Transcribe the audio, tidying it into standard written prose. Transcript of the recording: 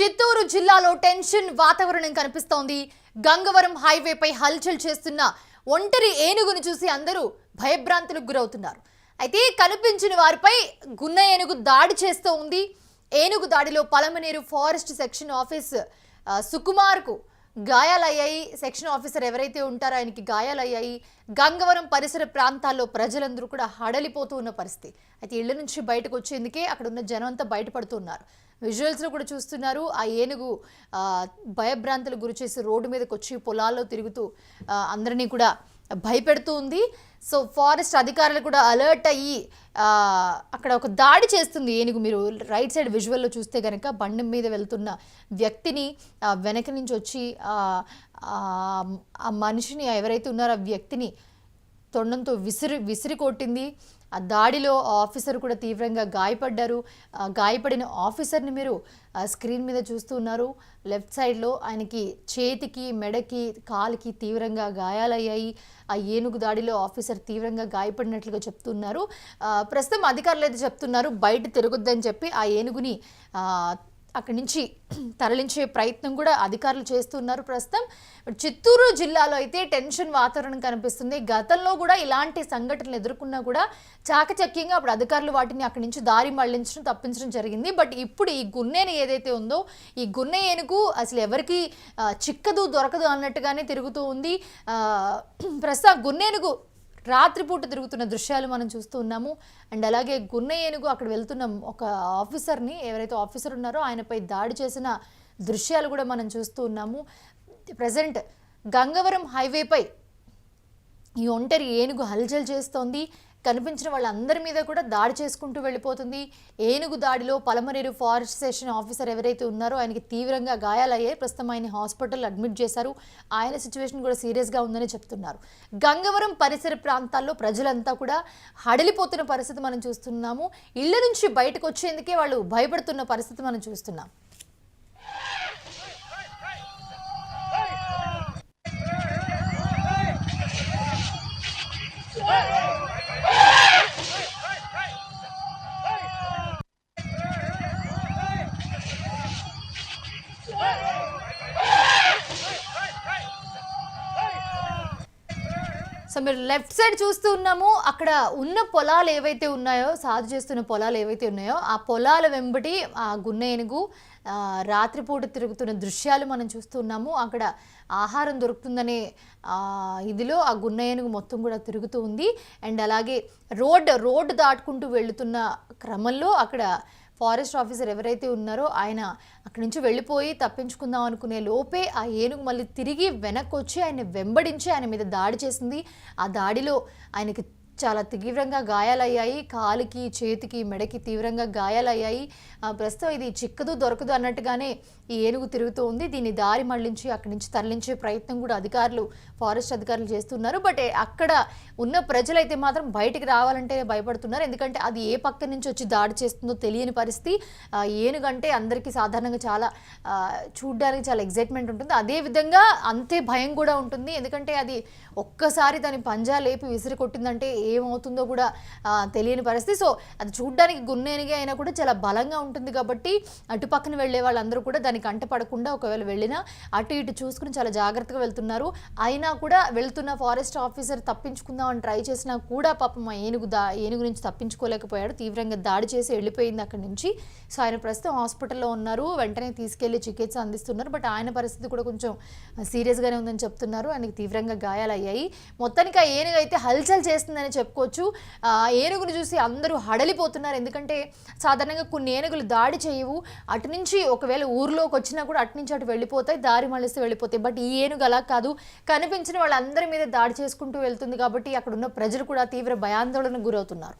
చిత్తూరు జిల్లాలో టెన్షన్ వాతావరణం కనిపిస్తోంది. గంగవరం హైవేపై హల్చల్ చేస్తున్న ఒంటరి ఏనుగును చూసి అందరూ భయభ్రాంతులకు గురవుతున్నారు. అయితే కనిపించిన వారిపై గున్న ఏనుగు దాడి చేస్తూ ఉంది. ఏనుగు దాడిలో పలమనేరు ఫారెస్ట్ సెక్షన్ ఆఫీసర్ సుకుమార్కు గాయాలయ్యాయి. సెక్షన్ ఆఫీసర్ ఎవరైతే ఉంటారో ఆయనకి గాయాలయ్యాయి. గంగవరం పరిసర ప్రాంతాల్లో ప్రజలందరూ కూడా హడలిపోతూ ఉన్న పరిస్థితి. అయితే ఇళ్ల నుంచి బయటకు వచ్చేందుకే అక్కడ ఉన్న జనం అంతా బయటపడుతున్నారు. విజువల్స్లో కూడా చూస్తున్నారు. ఆ ఏనుగు భయభ్రాంతులకు గురి చేసి రోడ్డు మీదకి వచ్చి పొలాల్లో తిరుగుతూ అందరినీ కూడా భయపెడుతూ ఉంది. సో ఫారెస్ట్ అధికారులు కూడా అలర్ట్ అయ్యి అక్కడ ఒక దాడి చేస్తుంది ఏనుగు. మీరు రైట్ సైడ్ విజువల్లో చూస్తే కనుక బండి మీద వెళ్తున్న వ్యక్తిని వెనక నుంచి వచ్చి ఆ మనిషిని ఎవరైతే ఉన్నారో ఆ వ్యక్తిని తొండంతో విసిరి కొట్టింది. ఆ దాడిలో ఆఫీసర్ కూడా తీవ్రంగా గాయపడ్డారు. గాయపడిన ఆఫీసర్ని మీరు స్క్రీన్ మీద చూస్తూ ఉన్నారు. లెఫ్ట్ సైడ్లో ఆయనకి చేతికి, మెడకి, కాలికి తీవ్రంగా గాయాలయ్యాయి. ఆ ఏనుగు దాడిలో ఆఫీసర్ తీవ్రంగా గాయపడినట్లుగా చెప్తున్నారు. ప్రస్తుతం అధికారులు అయితే చెప్తున్నారు బయట తిరగొద్దని చెప్పి ఆ ఏనుగుని అక్కడి నుంచి తరలించే ప్రయత్నం కూడా అధికారులు చేస్తున్నారు. ప్రస్తుతం చిత్తూరు జిల్లాలో అయితే టెన్షన్ వాతావరణం కనిపిస్తుంది. గతంలో కూడా ఇలాంటి సంఘటనలు ఎదుర్కొన్నా కూడా చాకచక్యంగా అప్పుడు అధికారులు వాటిని అక్కడి నుంచి దారి మళ్లించడం, తప్పించడం జరిగింది. బట్ ఇప్పుడు ఈ గున్నేను ఏదైతే ఉందో ఈ గున్నె ఏనుగు అసలు ఎవరికి చిక్కదు, దొరకదు అన్నట్టుగానే తిరుగుతూ ఉంది. ప్రస్తుతం గున్నేనుగు రాత్రిపూట తిరుగుతున్న దృశ్యాలు మనం చూస్తూ ఉన్నాము. అండ్ అలాగే గున్న ఏనుగు అక్కడ వెళ్తున్న ఒక ఆఫీసర్ని, ఎవరైతే ఆఫీసర్ ఉన్నారో ఆయనపై దాడి చేసిన దృశ్యాలు కూడా మనం చూస్తూ ఉన్నాము. ప్రజెంట్ గంగవరం హైవేపై ఈ ఒంటరి ఏనుగు హల్చల్ చేస్తోంది. కనిపించిన వాళ్ళందరి మీద కూడా దాడి చేసుకుంటూ వెళ్ళిపోతుంది. ఏనుగు దాడిలో పలమనేరు ఫారెస్ట్ స్టేషన్ ఆఫీసర్ ఎవరైతే ఉన్నారో ఆయనకి తీవ్రంగా గాయాలయ్యాయి. ప్రస్తుతం ఆయన హాస్పిటల్ అడ్మిట్ చేశారు. ఆయన సిచ్యువేషన్ కూడా సీరియస్గా ఉందని చెప్తున్నారు. గంగవరం పరిసర ప్రాంతాల్లో ప్రజలంతా కూడా హడలిపోతున్న పరిస్థితి మనం చూస్తున్నాము. ఇళ్ల నుంచి బయటకు వచ్చేందుకే వాళ్ళు భయపడుతున్న పరిస్థితి మనం చూస్తున్నాం. సో మీరు లెఫ్ట్ సైడ్ చూస్తూ ఉన్నాము. అక్కడ ఉన్న పొలాలు ఏవైతే ఉన్నాయో, సాగు చేస్తున్న పొలాలు ఏవైతే ఉన్నాయో ఆ పొలాల వెంబడి ఆ గున్న ఏనుగు రాత్రిపూట తిరుగుతున్న దృశ్యాలు మనం చూస్తున్నాము. అక్కడ ఆహారం దొరుకుతుందనే ఇదిలో ఆ గున్న ఏనుగు మొత్తం కూడా తిరుగుతూ ఉంది. అండ్ అలాగే రోడ్డు దాటుకుంటూ వెళుతున్న క్రమంలో అక్కడ ఫారెస్ట్ ఆఫీసర్ ఎవరైతే ఉన్నారో ఆయన అక్కడి నుంచి వెళ్ళిపోయి తప్పించుకుందాం అనుకునే లోపే ఆ ఏనుగు మళ్ళీ తిరిగి వెనక్కి వచ్చి ఆయన వెంబడించి ఆయన మీద దాడి చేసింది. ఆ దాడిలో ఆయనకి చాలా తీవ్రంగా గాయాలయ్యాయి. కాలికి, చేతికి, మెడకి తీవ్రంగా గాయాలయ్యాయి. ప్రస్తుతం ఇది చిక్కదు, దొరకదు అన్నట్టుగానే ఈ ఏనుగు తిరుగుతూ ఉంది. దీన్ని దారి మళ్లించి అక్కడి నుంచి తరలించే ప్రయత్నం కూడా ఫారెస్ట్ అధికారులు చేస్తున్నారు. బట్ అక్కడ ఉన్న ప్రజలైతే మాత్రం బయటికి రావాలంటేనే భయపడుతున్నారు. ఎందుకంటే అది ఏ పక్క నుంచి వచ్చి దాడి చేస్తుందో తెలియని పరిస్థితి. ఏనుగు అంటే అందరికీ సాధారణంగా చాలా చూడడానికి చాలా ఎగ్జైట్మెంట్ ఉంటుంది. అదేవిధంగా అంతే భయం కూడా ఉంటుంది. ఎందుకంటే అది ఒక్కసారి దాని పంజా లేపి విసిరి కొట్టిందంటే ఏమవుతుందో కూడా తెలియని పరిస్థితి. సో అది చూడడానికి గున్నేనుగే అయినా కూడా చాలా బలంగా ఉంటుంది కాబట్టి అటుపక్కన వెళ్ళే వాళ్ళందరూ కూడా దానికి అంటపడకుండా ఒకవేళ వెళ్ళినా అటు ఇటు చూసుకుని చాలా జాగ్రత్తగా వెళ్తున్నారు. అయినా కూడా వెళ్తున్న ఫారెస్ట్ ఆఫీసర్ తప్పించుకుందామని ట్రై చేసినా కూడా పాపం ఆ ఏనుగు నుంచి తప్పించుకోలేకపోయాడు. తీవ్రంగా దాడి చేసి వెళ్ళిపోయింది అక్కడి నుంచి. సో ఆయన ప్రస్తుతం హాస్పిటల్లో ఉన్నారు. వెంటనే తీసుకెళ్లి చికిత్స అందిస్తున్నారు. బట్ ఆయన పరిస్థితి కూడా కొంచెం సీరియస్గానే ఉందని చెప్తున్నారు. ఆయనకి తీవ్రంగా గాయాలయ్యాయి. మొత్తానికి ఆ ఏనుగు అయితే హల్చల్ చేస్తుందని చెప్పుకోవచ్చు. ఏనుగును చూసి అందరూ హడలిపోతున్నారు. ఎందుకంటే సాధారణంగా కొన్ని ఏనుగులు దాడి చేయవు. అటు నుంచి ఒకవేళ ఊర్లోకి వచ్చినా కూడా అటు నుంచి అటు వెళ్ళిపోతాయి, దారి మళ్ళిస్తే వెళ్ళిపోతాయి. బట్ ఈ ఏనుగు అలా కాదు, కనిపించిన వాళ్ళందరి మీద దాడి చేసుకుంటూ వెళ్తుంది. కాబట్టి అక్కడ ఉన్న ప్రజలు కూడా తీవ్ర భయాందోళనకు గురవుతున్నారు.